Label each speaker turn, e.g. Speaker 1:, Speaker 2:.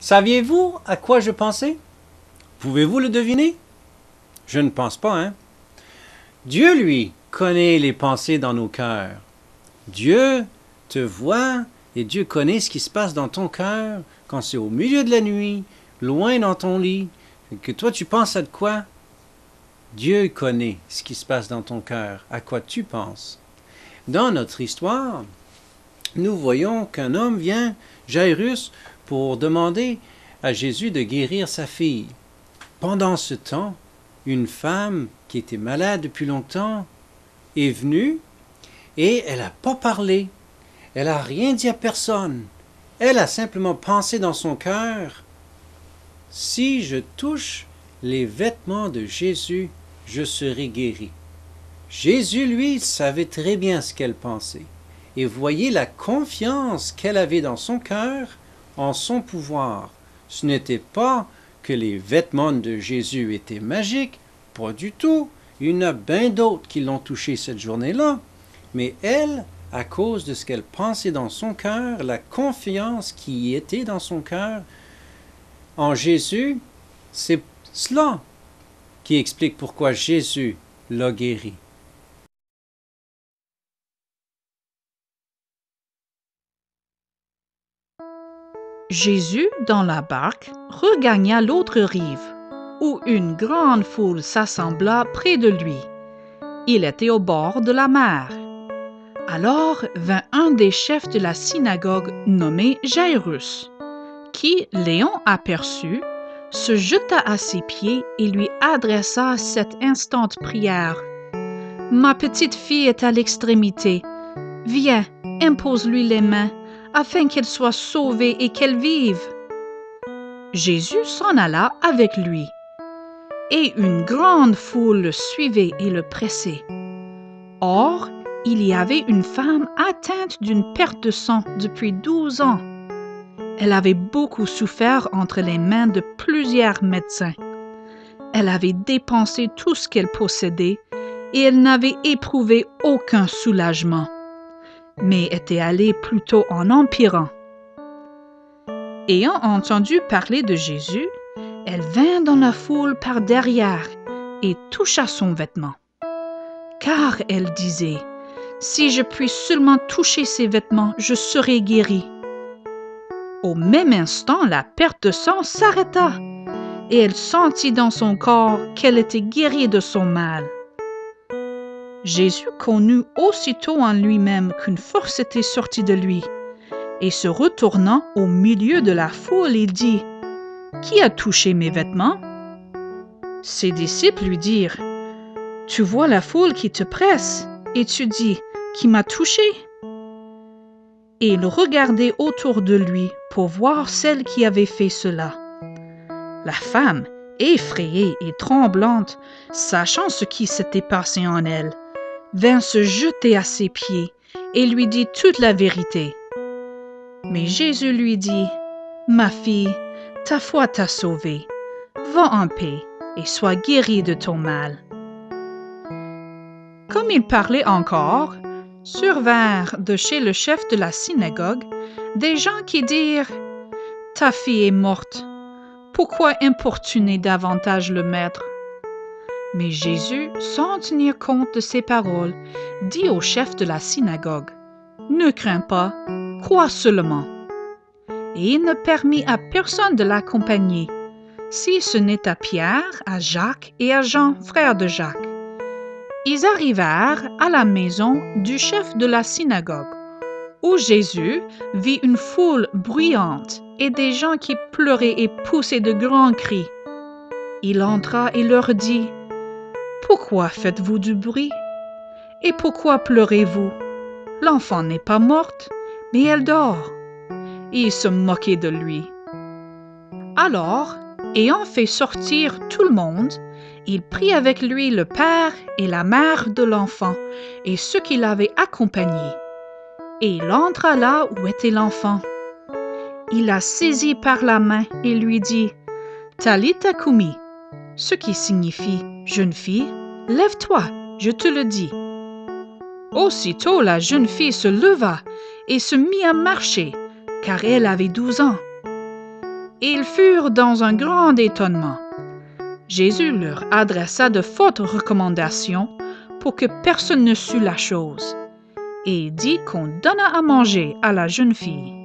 Speaker 1: Saviez-vous à quoi je pensais? Pouvez-vous le deviner? Je ne pense pas, hein? Dieu, lui, connaît les pensées dans nos cœurs. Dieu te voit et Dieu connaît ce qui se passe dans ton cœur quand c'est au milieu de la nuit, loin dans ton lit, que toi tu penses à de quoi? Dieu connaît ce qui se passe dans ton cœur, à quoi tu penses. Dans notre histoire, nous voyons qu'un homme vient, Jairus, pour demander à Jésus de guérir sa fille. Pendant ce temps, une femme qui était malade depuis longtemps est venue et elle n'a pas parlé. Elle n'a rien dit à personne. Elle a simplement pensé dans son cœur, si je touche les vêtements de Jésus, je serai guéri. Jésus, lui, savait très bien ce qu'elle pensait. Et voyez la confiance qu'elle avait dans son cœur, en son pouvoir. Ce n'était pas que les vêtements de Jésus étaient magiques, pas du tout. Il y en a bien d'autres qui l'ont touché cette journée-là. Mais elle, à cause de ce qu'elle pensait dans son cœur, la confiance qui était dans son cœur en Jésus, c'est cela qui explique pourquoi Jésus l'a guéri.
Speaker 2: Jésus, dans la barque, regagna l'autre rive, où une grande foule s'assembla près de lui. Il était au bord de la mer. Alors vint un des chefs de la synagogue nommé Jairus, qui, l'ayant aperçu, se jeta à ses pieds et lui adressa cette instante prière. « Ma petite fille est à l'extrémité. Viens, impose-lui les mains, afin qu'elle soit sauvée et qu'elle vive. » Jésus s'en alla avec lui, et une grande foule le suivait et le pressait. Or, il y avait une femme atteinte d'une perte de sang depuis 12 ans. Elle avait beaucoup souffert entre les mains de plusieurs médecins. Elle avait dépensé tout ce qu'elle possédait et elle n'avait éprouvé aucun soulagement, mais était allée plutôt en empirant. Ayant entendu parler de Jésus, elle vint dans la foule par derrière et toucha son vêtement. Car elle disait, « Si je puis seulement toucher ses vêtements, je serai guérie. » Au même instant, la perte de sang s'arrêta et elle sentit dans son corps qu'elle était guérie de son mal. Jésus connut aussitôt en lui-même qu'une force était sortie de lui, et se retournant au milieu de la foule, il dit, « Qui a touché mes vêtements ?» Ses disciples lui dirent, « Tu vois la foule qui te presse, et tu dis, « Qui m'a touché ?» Et il regardait autour de lui pour voir celle qui avait fait cela. La femme, effrayée et tremblante, sachant ce qui s'était passé en elle, vint se jeter à ses pieds et lui dit toute la vérité. Mais Jésus lui dit, « Ma fille, ta foi t'a sauvée. Va en paix et sois guérie de ton mal. » Comme il parlait encore, survinrent de chez le chef de la synagogue des gens qui dirent, « Ta fille est morte. Pourquoi importuner davantage le maître ?» Mais Jésus, sans tenir compte de ces paroles, dit au chef de la synagogue, « Ne crains pas, crois seulement. » Et il ne permit à personne de l'accompagner, si ce n'est à Pierre, à Jacques et à Jean, frères de Jacques. Ils arrivèrent à la maison du chef de la synagogue, où Jésus vit une foule bruyante et des gens qui pleuraient et poussaient de grands cris. Il entra et leur dit, « Pourquoi faites-vous du bruit? Et pourquoi pleurez-vous? L'enfant n'est pas morte, mais elle dort. » Et ils se moquaient de lui. Alors, ayant fait sortir tout le monde, il prit avec lui le père et la mère de l'enfant et ceux qui l'avaient accompagné. Et il entra là où était l'enfant. Il la saisit par la main et lui dit, « Talitha Kumi », ce qui signifie « Jeune fille, lève-toi, je te le dis. » Aussitôt la jeune fille se leva et se mit à marcher, car elle avait 12 ans. et ils furent dans un grand étonnement. Jésus leur adressa de fortes recommandations pour que personne ne sût la chose, et dit qu'on donna à manger à la jeune fille.